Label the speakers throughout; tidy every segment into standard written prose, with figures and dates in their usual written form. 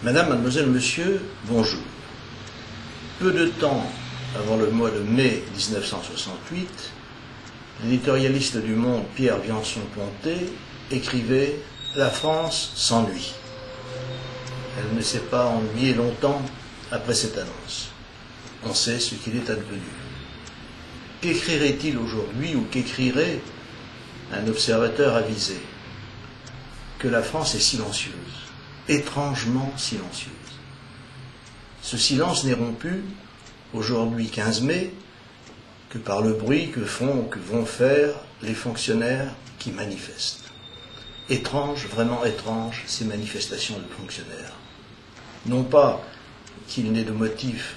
Speaker 1: Madame, mademoiselle, monsieur, bonjour. Peu de temps avant le mois de mai 1968, l'éditorialiste du Monde Pierre Viançon-Ponté écrivait « La France s'ennuie ». Elle ne s'est pas ennuyée longtemps après cette annonce. On sait ce qu'il est advenu. Qu'écrirait-il aujourd'hui ou qu'écrirait un observateur avisé? Que la France est silencieuse, étrangement silencieuse. Ce silence n'est rompu, aujourd'hui 15 mai, que par le bruit que font ou que vont faire les fonctionnaires qui manifestent. Étrange, vraiment étrange, ces manifestations de fonctionnaires. Non pas qu'il n'ait de motif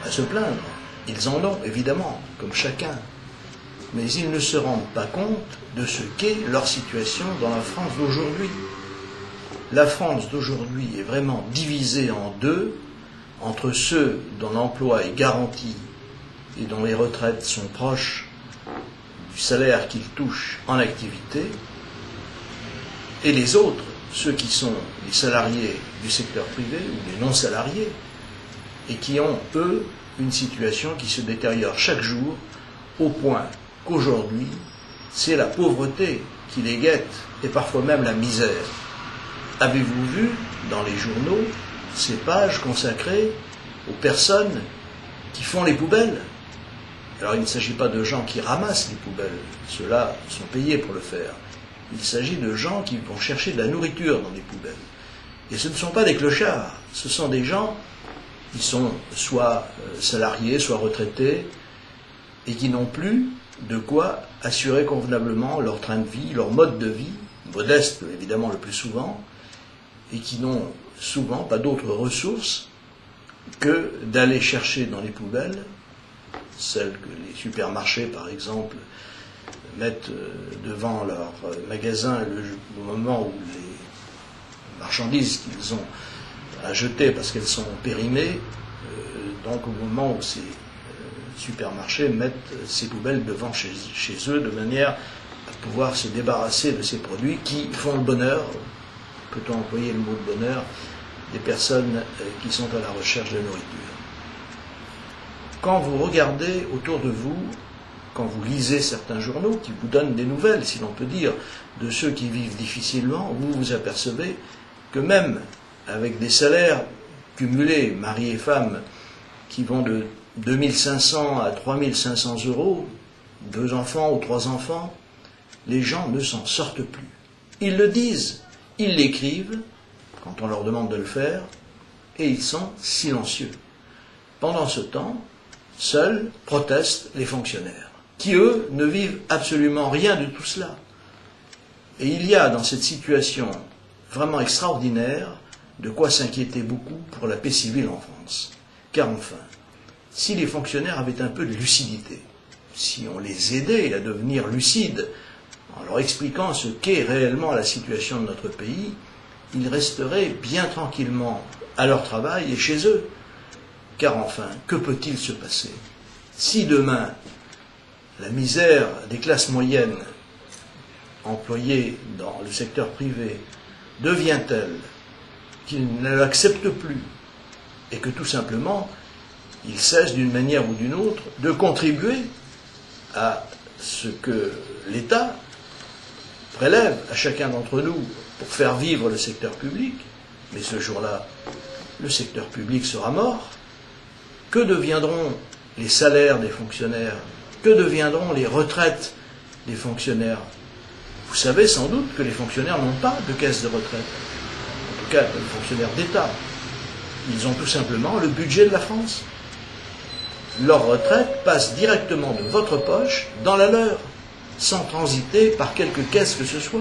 Speaker 1: à se plaindre, ils en ont évidemment, comme chacun, mais ils ne se rendent pas compte de ce qu'est leur situation dans la France d'aujourd'hui. La France d'aujourd'hui est vraiment divisée en deux, entre ceux dont l'emploi est garanti et dont les retraites sont proches du salaire qu'ils touchent en activité, et les autres, ceux qui sont les salariés du secteur privé ou les non-salariés, et qui ont, eux, une situation qui se détériore chaque jour, au point qu'aujourd'hui, c'est la pauvreté qui les guette, et parfois même la misère. Avez-vous vu, dans les journaux, ces pages consacrées aux personnes qui font les poubelles? Alors il ne s'agit pas de gens qui ramassent les poubelles, ceux-là sont payés pour le faire. Il s'agit de gens qui vont chercher de la nourriture dans les poubelles. Et ce ne sont pas des clochards, ce sont des gens qui sont soit salariés, soit retraités, et qui n'ont plus de quoi assurer convenablement leur train de vie, leur mode de vie, modeste évidemment le plus souvent, et qui n'ont souvent pas d'autres ressources que d'aller chercher dans les poubelles, celles que les supermarchés par exemple mettent devant leur magasin au moment où les marchandises qu'ils ont à jeter parce qu'elles sont périmées, donc au moment où ces supermarchés mettent ces poubelles devant chez eux de manière à pouvoir se débarrasser de ces produits qui font le bonheur, peut-on employer le mot de bonheur, des personnes qui sont à la recherche de nourriture. Quand vous regardez autour de vous, quand vous lisez certains journaux qui vous donnent des nouvelles, si l'on peut dire, de ceux qui vivent difficilement, vous vous apercevez que même avec des salaires cumulés, mari et femme, qui vont de 2500 à 3500 euros, 2 enfants ou 3 enfants, les gens ne s'en sortent plus. Ils le disent, ils l'écrivent, quand on leur demande de le faire, et ils sont silencieux. Pendant ce temps, seuls protestent les fonctionnaires, qui eux ne vivent absolument rien de tout cela. Et il y a dans cette situation vraiment extraordinaire de quoi s'inquiéter beaucoup pour la paix civile en France. Car enfin, si les fonctionnaires avaient un peu de lucidité, si on les aidait à devenir lucides, en leur expliquant ce qu'est réellement la situation de notre pays, ils resteraient bien tranquillement à leur travail et chez eux. Car enfin, que peut-il se passer si demain la misère des classes moyennes employées dans le secteur privé devient telle qu'ils ne l'acceptent plus et que tout simplement ils cessent d'une manière ou d'une autre de contribuer à ce que l'État prélève à chacun d'entre nous pour faire vivre le secteur public, mais ce jour-là, le secteur public sera mort. Que deviendront les salaires des fonctionnaires? Que deviendront les retraites des fonctionnaires? Vous savez sans doute que les fonctionnaires n'ont pas de caisse de retraite. En tout cas, les fonctionnaires d'État. Ils ont tout simplement le budget de la France. Leur retraite passe directement de votre poche dans la leur, sans transiter par quelque caisse que ce soit,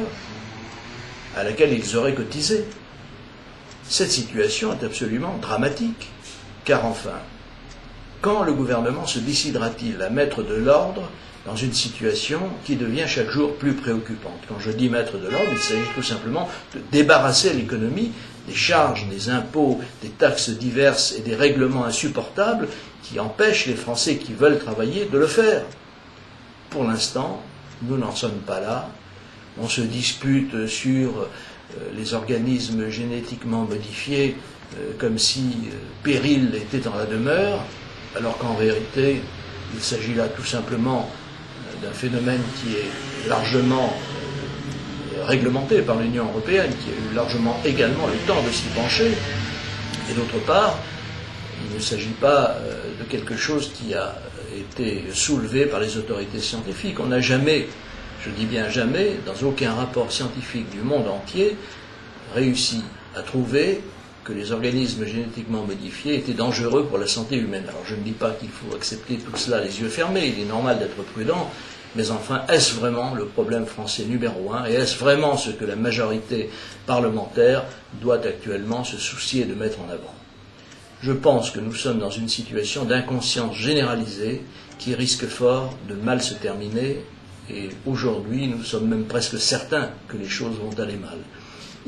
Speaker 1: à laquelle ils auraient cotisé. Cette situation est absolument dramatique, car enfin, quand le gouvernement se décidera-t-il à mettre de l'ordre dans une situation qui devient chaque jour plus préoccupante? Quand je dis mettre de l'ordre, il s'agit tout simplement de débarrasser l'économie des charges, des impôts, des taxes diverses et des règlements insupportables qui empêchent les Français qui veulent travailler de le faire. Pour l'instant, nous n'en sommes pas là. On se dispute sur les organismes génétiquement modifiés comme si péril était dans la demeure, alors qu'en vérité, il s'agit là tout simplement d'un phénomène qui est largement réglementé par l'Union européenne, qui a eu largement également le temps de s'y pencher. Et d'autre part, il ne s'agit pas de quelque chose qui a été soulevé par les autorités scientifiques. On n'a jamais, je dis bien jamais, dans aucun rapport scientifique du monde entier, réussi à trouver que les organismes génétiquement modifiés étaient dangereux pour la santé humaine. Alors je ne dis pas qu'il faut accepter tout cela les yeux fermés, il est normal d'être prudent, mais enfin, est-ce vraiment le problème français numéro un, et est-ce vraiment ce que la majorité parlementaire doit actuellement se soucier de mettre en avant? Je pense que nous sommes dans une situation d'inconscience généralisée qui risque fort de mal se terminer, et aujourd'hui nous sommes même presque certains que les choses vont aller mal.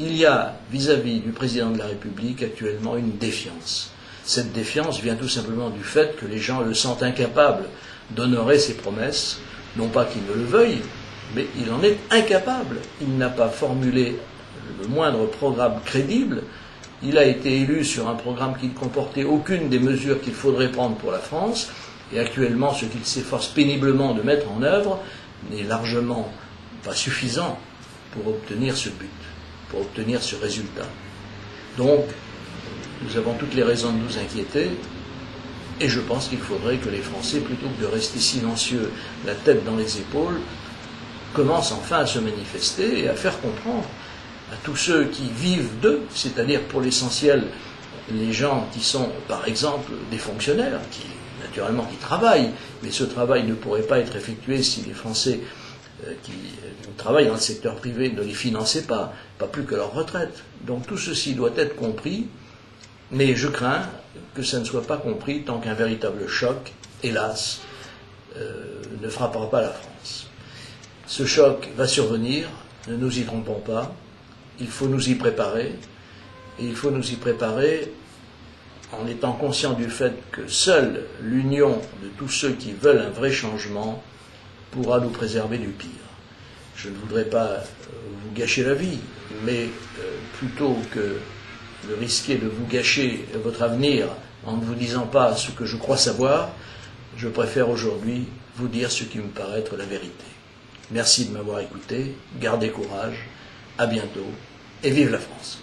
Speaker 1: Il y a vis-à-vis du président de la République actuellement une défiance. Cette défiance vient tout simplement du fait que les gens le sentent incapable d'honorer ses promesses, non pas qu'il ne le veuille, mais il en est incapable. Il n'a pas formulé le moindre programme crédible. Il a été élu sur un programme qui ne comportait aucune des mesures qu'il faudrait prendre pour la France, et actuellement ce qu'il s'efforce péniblement de mettre en œuvre n'est largement pas suffisant pour obtenir ce but, pour obtenir ce résultat. Donc, nous avons toutes les raisons de nous inquiéter, et je pense qu'il faudrait que les Français, plutôt que de rester silencieux, la tête dans les épaules, commencent enfin à se manifester et à faire comprendre à tous ceux qui vivent d'eux, c'est-à-dire pour l'essentiel les gens qui sont, par exemple, des fonctionnaires, qui naturellement qui travaillent, mais ce travail ne pourrait pas être effectué si les Français qui travaillent dans le secteur privé ne les finançaient pas plus que leur retraite. Donc tout ceci doit être compris, mais je crains que ça ne soit pas compris tant qu'un véritable choc, hélas, ne frappera pas la France. Ce choc va survenir, ne nous y trompons pas, il faut nous y préparer, et il faut nous y préparer en étant conscient du fait que seule l'union de tous ceux qui veulent un vrai changement pourra nous préserver du pire. Je ne voudrais pas vous gâcher la vie, mais plutôt que de risquer de vous gâcher votre avenir en ne vous disant pas ce que je crois savoir, je préfère aujourd'hui vous dire ce qui me paraît être la vérité. Merci de m'avoir écouté, gardez courage, à bientôt, et vive la France.